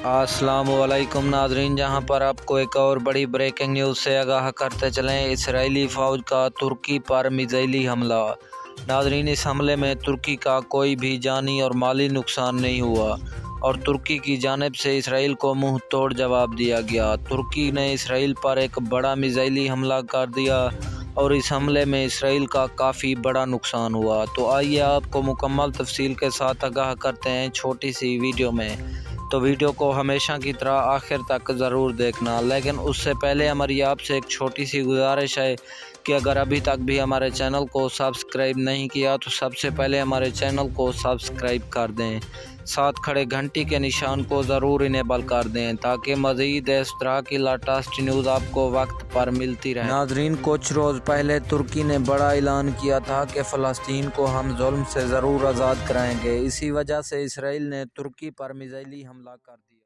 अस्सलाम वालेकुम नाजरीन, जहां पर आपको एक और बड़ी ब्रेकिंग न्यूज़ से आगाह करते चलें। इसराइली फ़ौज का तुर्की पर मिज़ाइली हमला। नाजरीन, इस हमले में तुर्की का कोई भी जानी और माली नुकसान नहीं हुआ और तुर्की की जानिब से इसराइल को मुंह तोड़ जवाब दिया गया। तुर्की ने इसराइल पर एक बड़ा मिज़ाइली हमला कर दिया और इस हमले में इसराइल का काफ़ी बड़ा नुकसान हुआ। तो आइए आपको मुकम्मल तफसील के साथ आगाह करते हैं छोटी सी वीडियो में। तो वीडियो को हमेशा की तरह आखिर तक ज़रूर देखना, लेकिन उससे पहले हमारी आपसे एक छोटी सी गुजारिश है कि अगर अभी तक भी हमारे चैनल को सब्सक्राइब नहीं किया तो सबसे पहले हमारे चैनल को सब्सक्राइब कर दें, साथ खड़े घंटी के निशान को ज़रूर इनेबल कर दें ताकि मज़ीद इस तरह की लेटेस्ट न्यूज़ आपको वक्त पर मिलती रहे। नाजरीन, कुछ रोज़ पहले तुर्की ने बड़ा ऐलान किया था कि फ़लस्तीन को हम जुल्म से ज़रूर आज़ाद कराएंगे। इसी वजह से इसराइल ने तुर्की पर मिज़ाइली हमला कर दिया।